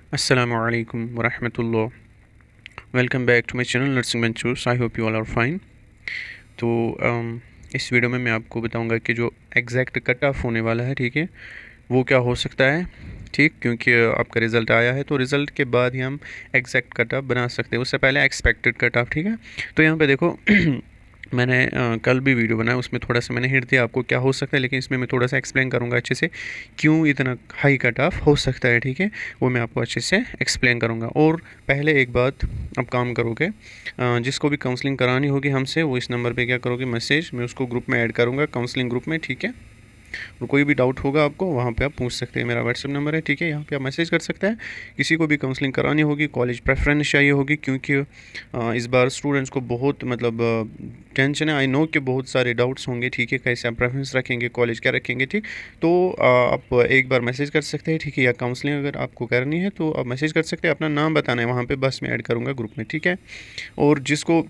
Assalamualaikum warahmatullah. Welcome back to my channel nursing ventures. I hope you all are fine. तो इस video में मैं आपको बताऊंगा कि जो एग्जैक्ट कट ऑफ होने वाला है, ठीक है, वो क्या हो सकता है। ठीक, क्योंकि आपका रिज़ल्ट आया है तो रिज़ल्ट के बाद ही हम एग्जैक्ट कट ऑफ बना सकते हैं, उससे पहले एक्सपेक्टेड कट ऑफ। ठीक है, तो यहाँ पे देखो मैंने कल भी वीडियो बनाया, उसमें थोड़ा सा मैंने हिंट दिया आपको क्या हो सकता है, लेकिन इसमें मैं थोड़ा सा एक्सप्लेन करूँगा अच्छे से क्यों इतना हाई कट ऑफ हो सकता है। ठीक है, वो मैं आपको अच्छे से एक्सप्लेन करूँगा। और पहले एक बात, अब काम करोगे, जिसको भी काउंसलिंग करानी होगी हमसे, वो इस नंबर पे क्या करोगे, मैसेज, मैं उसको ग्रुप में ऐड करूँगा, काउंसलिंग ग्रुप में। ठीक है, और कोई भी डाउट होगा आपको वहाँ पे आप पूछ सकते हैं, मेरा व्हाट्सएप नंबर है। ठीक है, यहाँ पे आप मैसेज कर सकते हैं। किसी को भी काउंसलिंग करानी होगी, कॉलेज प्रेफरेंस चाहिए होगी, क्योंकि इस बार स्टूडेंट्स को बहुत मतलब टेंशन है। आई नो कि बहुत सारे डाउट्स होंगे। ठीक है, कैसे आप प्रेफरेंस रखेंगे, कॉलेज क्या रखेंगे। ठीक, तो आप एक बार मैसेज कर सकते हैं। ठीक है, या काउंसलिंग अगर आपको करनी है तो आप मैसेज कर सकते हैं, अपना नाम बताना है वहाँ पे, बस मैं ऐड करूँगा ग्रुप में। ठीक है, और जिसको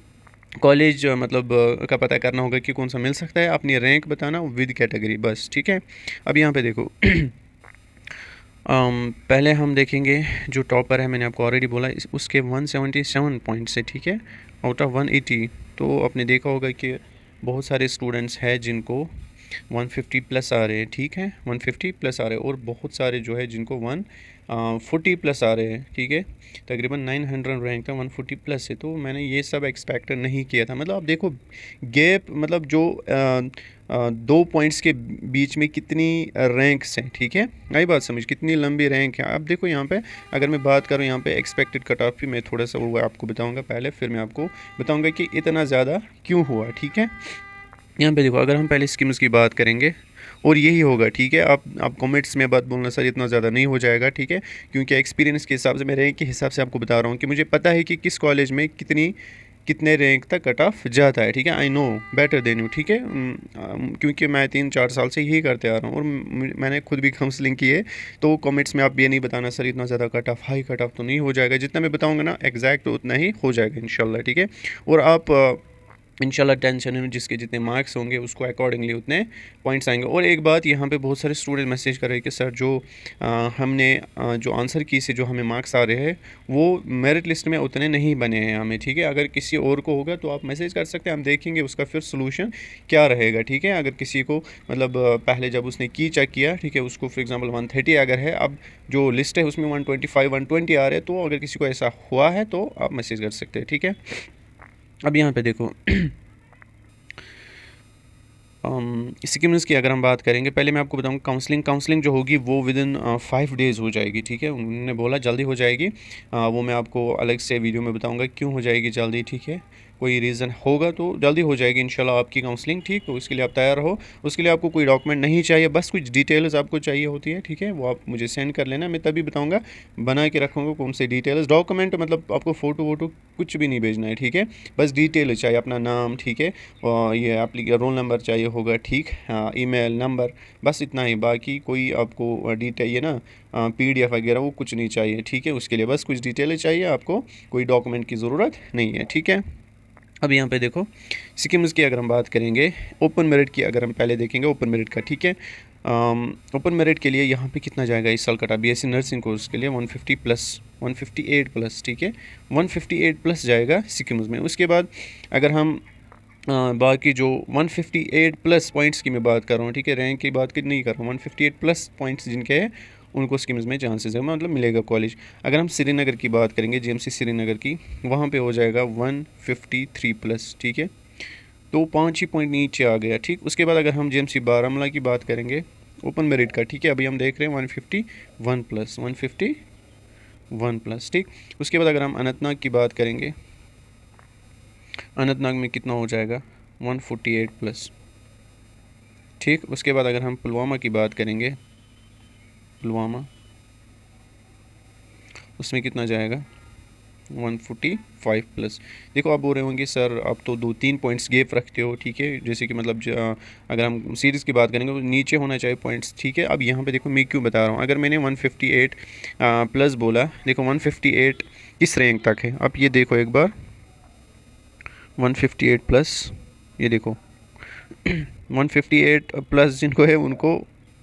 कॉलेज मतलब का पता करना होगा कि कौन सा मिल सकता है, अपनी रैंक बताना विद कैटेगरी, बस। ठीक है, अब यहाँ पे देखो पहले हम देखेंगे जो टॉपर है, मैंने आपको ऑलरेडी बोला, उसके 177 पॉइंट्स है। ठीक है, आउट ऑफ 180। तो आपने देखा होगा कि बहुत सारे स्टूडेंट्स हैं जिनको 150 प्लस आ रहे हैं। ठीक है, 150 प्लस आ रहे हैं, और बहुत सारे जो है जिनको 140 प्लस आ रहे हैं। ठीक है, तकरीबन 900 रैंक था, 140 प्लस है। तो मैंने ये सब एक्सपेक्ट नहीं किया था। मतलब आप देखो गैप, मतलब जो 2 पॉइंट्स के बीच में कितनी रैंक्स हैं। ठीक है, आई बात समझ, कितनी लंबी रैंक है। अब देखो यहाँ पे अगर मैं बात करूँ, यहाँ पे एक्सपेक्टेड कट ऑफ भी मैं थोड़ा सा वो आपको बताऊँगा पहले, फिर मैं आपको बताऊँगा कि इतना ज़्यादा क्यों हुआ। ठीक है, यहाँ पे देखो, अगर हम पहले स्कीम्स की बात करेंगे, और यही होगा। ठीक है, आप कमेंट्स में बात बोलना सर इतना ज़्यादा नहीं हो जाएगा। ठीक है, क्योंकि एक्सपीरियंस के हिसाब से, मैं रैंक के हिसाब से आपको बता रहा हूँ कि मुझे पता है कि किस कॉलेज में कितने रैंक तक कट ऑफ जाता है। ठीक है, I know better than you. ठीक है, क्योंकि मैं 3-4 साल से यही करते आ रहा हूँ, और मैंने खुद भी काउंसलिंग की है। तो कमेंट्स में आप ये नहीं बताना सर इतना ज़्यादा cut off, high cut off तो नहीं हो जाएगा। जितना मैं बताऊँगा ना एग्जैक्ट उतना ही हो जाएगा इंशाल्लाह। ठीक है, और आप इंशाल्लाह टेंशन में जिसके जितने मार्क्स होंगे उसको अकॉर्डिंगली उतने पॉइंट्स आएंगे। और एक बात, यहाँ पे बहुत सारे स्टूडेंट मैसेज कर रहे हैं कि सर जो हमने जो आंसर की से जो हमें मार्क्स आ रहे हैं वो मेरिट लिस्ट में उतने नहीं बने हैं हमें। ठीक है, अगर किसी और को होगा तो आप मैसेज कर सकते हैं, हम देखेंगे उसका फिर सोल्यूशन क्या रहेगा। ठीक है, अगर किसी को मतलब पहले जब उसने की चेक किया, ठीक है, उसको फॉर एग्जांपल 130 अगर है, अब जो लिस्ट है उसमें 125 120 आ रहे हैं, तो अगर किसी को ऐसा हुआ है तो आप मैसेज कर सकते हैं। ठीक है, अब यहाँ पे देखो स्कीम्स की अगर हम बात करेंगे, पहले मैं आपको बताऊंगा काउंसलिंग जो होगी वो विद इन 5 डेज़ हो जाएगी। ठीक है, उन्होंने बोला जल्दी हो जाएगी। वो मैं आपको अलग से वीडियो में बताऊंगा क्यों हो जाएगी जल्दी। ठीक है, कोई रीज़न होगा तो जल्दी हो जाएगी इंशाल्लाह आपकी काउंसलिंग। ठीक, तो इसके लिए आप तैयार हो। उसके लिए आपको कोई डॉक्यूमेंट नहीं चाहिए, बस कुछ डिटेल्स आपको चाहिए होती है। ठीक है, वो आप मुझे सेंड कर लेना, मैं तभी बताऊँगा, बना के रखूँगा कौन से डिटेल्स। डॉक्यूमेंट मतलब आपको फ़ोटो वोटो कुछ भी नहीं भेजना है। ठीक है, बस डिटेल चाहिए, अपना नाम, ठीक है, और ये रोल नंबर चाहिए होगा। ठीक, हाँ, ईमेल नंबर, बस इतना ही। बाकी कोई आपको डिटेल ये ना PDF वगैरह वो कुछ नहीं चाहिए। ठीक है, उसके लिए बस कुछ डिटेल चाहिए आपको, कोई डॉक्यूमेंट की ज़रूरत नहीं है। ठीक है, अब यहाँ पे देखो स्कीम्स की अगर हम बात करेंगे, ओपन मेरिट की अगर हम पहले देखेंगे, ओपन मेरिट का। ठीक है, ओपन मेरिट के लिए यहाँ पे कितना जाएगा इस साल कटा, BSc नर्सिंग कोर्स के लिए 150 प्लस, 158 प्लस। ठीक है, 158 प्लस जाएगा स्कीम्स में। उसके बाद अगर हम बाकी जो 158 प्लस पॉइंट्स की मैं बात कर रहा हूँ, ठीक है, रैंक की बात की नहीं कर रहा हूँ, 158 प्लस पॉइंट्स जिनके हैं उनको स्कीम्स में चांसेस है, मतलब मिलेगा कॉलेज। अगर हम श्रीनगर की बात करेंगे, GMC श्रीनगर की, वहाँ पे हो जाएगा 153 प्लस। ठीक है, तो 5 ही पॉइंट नीचे आ गया। ठीक, उसके बाद अगर हम GMC बारामूला की बात करेंगे ओपन मेरिट का, ठीक है, अभी हम देख रहे हैं 151 प्लस, 151 प्लस। ठीक, उसके बाद अगर हम अनंतनाग की बात करेंगे, अनंतनाग में कितना हो जाएगा, 148 प्लस। ठीक, उसके बाद अगर हम पुलवामा की बात करेंगे, पुलवामा उसमें कितना जाएगा, 145 प्लस। देखो आप बोल रहे होंगे सर आप तो 2-3 पॉइंट्स गेप रखते हो। ठीक है, जैसे कि मतलब अगर हम सीरीज़ की बात करेंगे तो नीचे होना चाहिए पॉइंट्स। ठीक है, अब यहाँ पे देखो मैं क्यों बता रहा हूँ, अगर मैंने 158 प्लस बोला, देखो 158 किस रैंक तक है, अब ये देखो एक बार, 158 प्लस, ये देखो 158 प्लस जिनको है उनको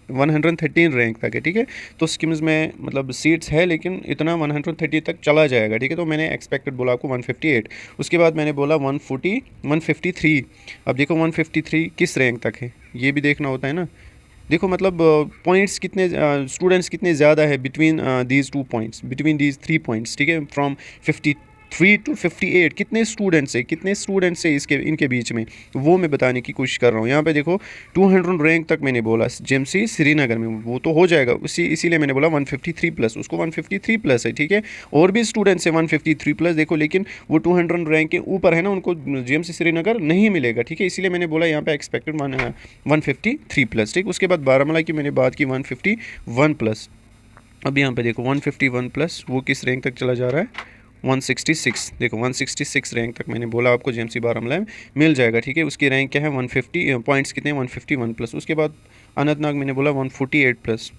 113 रैंक तक है, ठीक है। तो स्किम्स में मतलब सीट्स है लेकिन इतना 130 तक चला जाएगा, ठीक है। तो मैंने एक्सपेक्टेड बोला आपको 158, उसके बाद मैंने बोला 140 153। अब देखो 153 किस रैंक तक है ये भी देखना होता है ना। देखो मतलब पॉइंट्स कितने स्टूडेंट्स कितने ज़्यादा है between these 2 points, between these 3 points, ठीक है। फ्रॉम 53 टू 58 कितने स्टूडेंट्स है इसके इनके बीच में, वो मैं बताने की कोशिश कर रहा हूँ। यहाँ पे देखो 200 रैंक तक मैंने बोला जेएमसी श्रीनगर में, वो तो हो जाएगा इसीलिए मैंने बोला 153 प्लस, उसको 153 प्लस है, ठीक है। और भी स्टूडेंट्स है 153 प्लस देखो, लेकिन वो 200 रैंक के ऊपर है ना, उनको जेएमसी श्रीनगर नहीं मिलेगा, ठीक है। इसीलिए मैंने बोला यहाँ पे एक्सपेक्टेड 153 प्लस, ठीक। उसके बाद बारामूला की मैंने बात की 151 प्लस। अब यहाँ पे देखो 151 प्लस वो किस रैंक तक चला जा रहा है, 166। देखो 166 रैंक तक मैंने बोला आपको जेएमसी बारामूला में मिल जाएगा, ठीक है। उसकी रैंक क्या है 150, पॉइंट्स कितने हैं 151 प्लस। उसके बाद अनंतनाग मैंने बोला 148 प्लस,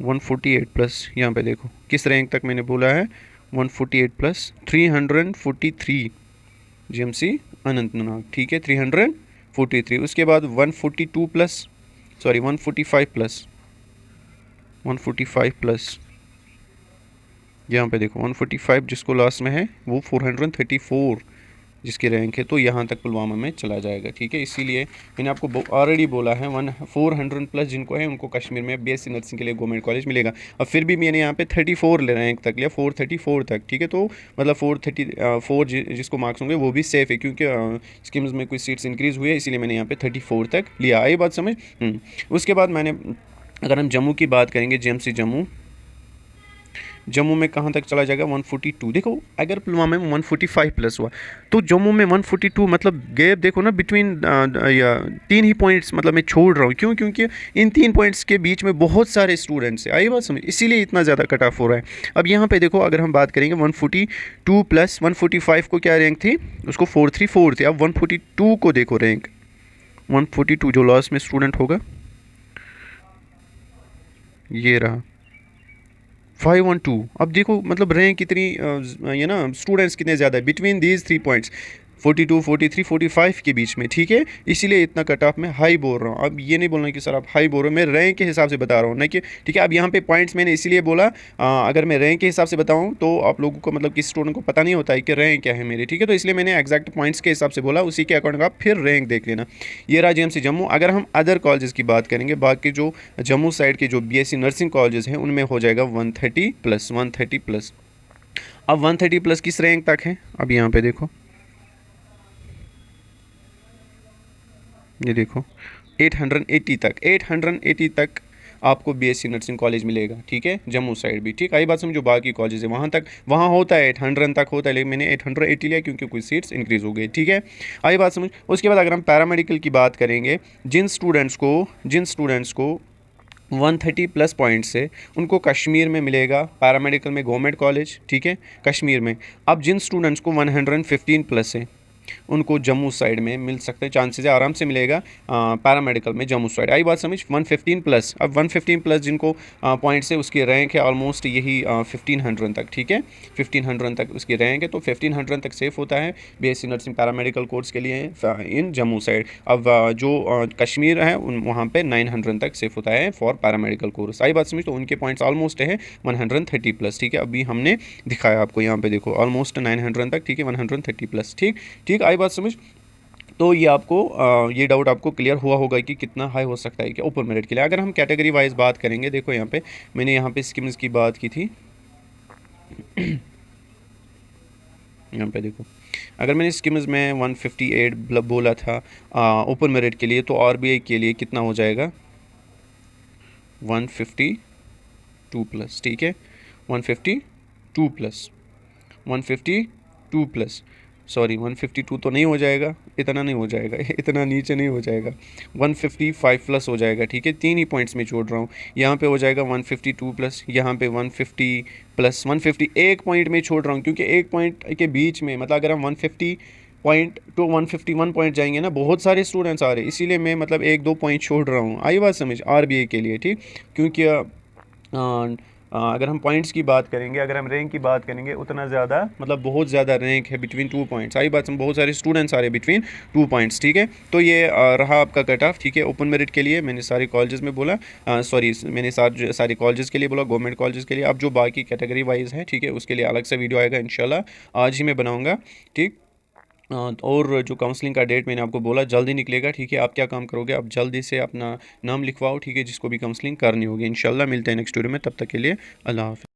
148 प्लस। यहाँ पे देखो किस रैंक तक मैंने बोला है 148 प्लस, 343 जेएमसी अनंतनाग, ठीक है 343। उसके बाद 142 प्लस, सॉरी 145 प्लस, 145 प्लस। यहाँ पे देखो 145 जिसको लास्ट में है वो 434 जिसकी रैंक है, तो यहाँ तक पुलवामा में चला जाएगा, ठीक है। इसीलिए मैंने आपको ऑलरेडी बोला है 400 प्लस जिनको है उनको कश्मीर में बीएससी नर्सिंग के लिए गवर्नमेंट कॉलेज मिलेगा। अब फिर भी मैंने यहाँ पे 34 रैंक तक लिया, 434 तक, ठीक है। तो मतलब 434 जिसको मार्क्स होंगे वो भी सेफ़ है, क्योंकि स्कीम्स में कुछ सीट्स इंक्रीज़ हुई है, इसीलिए मैंने यहाँ पे 34 तक लिया। आई बात समझ। उसके बाद मैंने, अगर हम जम्मू की बात करेंगे, जेएमसी जम्मू में कहाँ तक चला जाएगा 142। देखो अगर पुलवामा में 145 प्लस हुआ तो जम्मू में 142, मतलब गैप देखो ना बिटवीन 3 ही पॉइंट्स, मतलब मैं छोड़ रहा हूँ क्यों, क्योंकि इन 3 पॉइंट्स के बीच में बहुत सारे स्टूडेंट्स हैं। आई बात समझ, इसीलिए इतना ज़्यादा कट ऑफ हो रहा है। अब यहाँ पे देखो अगर हम बात करेंगे 142 प्लस 145 को क्या रैंक थी, उसको 434 थी। अब 142 को देखो रैंक, 142 जो लास्ट में स्टूडेंट होगा ये रहा 512। अब देखो मतलब रैंक कितनी ये ना स्टूडेंट्स कितने ज़्यादा है बिटवीन दीज 3 पॉइंट्स, 42 43 45 के बीच में, ठीक है। इसीलिए इतना कट ऑफ में हाई बोल रहा हूँ। अब ये नहीं बोलना कि सर आप हाई बोल रहे हो, मैं रैंक के हिसाब से बता रहा हूँ ना कि, ठीक है। अब यहाँ पे पॉइंट्स मैंने इसीलिए बोला, अगर मैं रैंक के हिसाब से बताऊँ तो आप लोगों को मतलब किसी स्टूडेंट को पता नहीं होता है कि रैंक क्या है मेरी, ठीक है। तो इसलिए मैंने एक्जैक्ट पॉइंट्स के हिसाब से बोला, उसी के अकॉर्डिंग आप फिर रैंक देख लेना। ये रहा जेएमसी जम्मू। अगर हम अदर कॉलेज़ की बात करेंगे, बाकी जो जम्मू साइड के जो बीएससी नर्सिंग कॉलेजेस हैं उनमें हो जाएगा 130 प्लस, 130 प्लस। अब 130 प्लस किस रैंक तक है, अब यहाँ पे देखो, ये देखो 880 तक, 880 तक आपको बीएससी नर्सिंग कॉलेज मिलेगा, ठीक है। जम्मू साइड भी, ठीक। आई बात समझो, बाकी कॉलेज है वहाँ तक, वहाँ होता है 800 तक होता है, लेकिन मैंने 880 लिया क्योंकि कुछ सीट्स इंक्रीज़ हो गई, ठीक है। आई बात समझ। उसके बाद अगर हम पैरामेडिकल की बात करेंगे, जिन स्टूडेंट्स को 130 प्लस पॉइंट्स से उनको कश्मीर में मिलेगा पैरामेडिकल में गवर्नमेंट कॉलेज, ठीक है, कश्मीर में। अब जिन स्टूडेंट्स को 115 प्लस है उनको जम्मू साइड में मिल सकते हैं, चांसेस है आराम से मिलेगा पैरामेडिकल में जम्मू साइड। आई बात समझ। 115 प्लस, अब 115 प्लस जिनको पॉइंट्स है उसकी रैंक है ऑलमोस्ट यही 1500 तक, ठीक है। 1500 तक उसकी रैंक है, तो 1500 तक सेफ होता है बीएससी नर्सिंग पैरामेडिकल कोर्स के लिए इन जम्मू साइड। अब जो कश्मीर है वहाँ पे 900 तक सेफ होता है फॉर पैरामेडिकल कोर्स। आई बात समझ। तो उनके पॉइंट्स ऑलमोस्ट है 130 प्लस, ठीक है। अभी हमने दिखाया आपको यहाँ पे देखो ऑलमोस्ट 900 तक, ठीक है, 130 प्लस, ठीक। आई बात समझ। तो ये आपको ये डाउट आपको क्लियर हुआ होगा कि कितना हाई हो सकता है कि ओपन मेरिट के लिए। अगर हम कैटेगरी वाइज बात करेंगे, देखो यहाँ पे मैंने यहाँ पे स्कीम्स की बात की थी यहाँ पे देखो अगर मैंने स्कीम्स में 158 बोला था ओपन मेरिट के लिए, तो आरबीआई के लिए कितना हो जाएगा 152 प्लस, ठीक है, 152 प्लस, 152 प्लस, सॉरी 152 तो नहीं हो जाएगा, इतना नहीं हो जाएगा इतना नीचे नहीं हो जाएगा, 155 प्लस हो जाएगा, ठीक है। 3 ही पॉइंट्स में छोड़ रहा हूँ, यहाँ पे हो जाएगा 152 प्लस, यहाँ पे 150 प्लस 150, एक पॉइंट में छोड़ रहा हूँ क्योंकि एक पॉइंट के बीच में, मतलब अगर हम 150 पॉइंट टू 151 पॉइंट जाएंगे ना, बहुत सारे स्टूडेंट्स आ रहे हैं, इसीलिए मैं मतलब 1-2 पॉइंट छोड़ रहा हूँ। आई बात समझ आरबीआई के लिए, ठीक, क्योंकि अगर हम पॉइंट्स की बात करेंगे, अगर हम रैंक की बात करेंगे, उतना ज़्यादा मतलब बहुत ज़्यादा रैंक है बिटवीन 2 पॉइंट्स। आई बात, बहुत सारे स्टूडेंट्स आ रहे हैं बिटवीन 2 पॉइंट्स, ठीक है। तो ये रहा आपका कट ऑफ, ठीक है। ओपन मेरिट के लिए मैंने सारे कॉलेजेस में बोला, सॉरी मैंने सारे कॉलेजेस के लिए बोला, गवर्नमेंट कॉलेजेस के लिए। अब जो बाकी कैटेगरी वाइज है, ठीक है, उसके लिए अलग से वीडियो आएगा इंशाल्लाह, आज ही मैं बनाऊँगा, ठीक। और जो काउंसलिंग का डेट मैंने आपको बोला जल्दी निकलेगा, ठीक है। आप क्या काम करोगे, आप जल्दी से अपना नाम लिखवाओ, ठीक है, जिसको भी काउंसलिंग करनी होगी। इंशाल्लाह मिलते हैं नेक्स्ट वीडियो में, तब तक के लिए अल्लाह हाफ़िज़।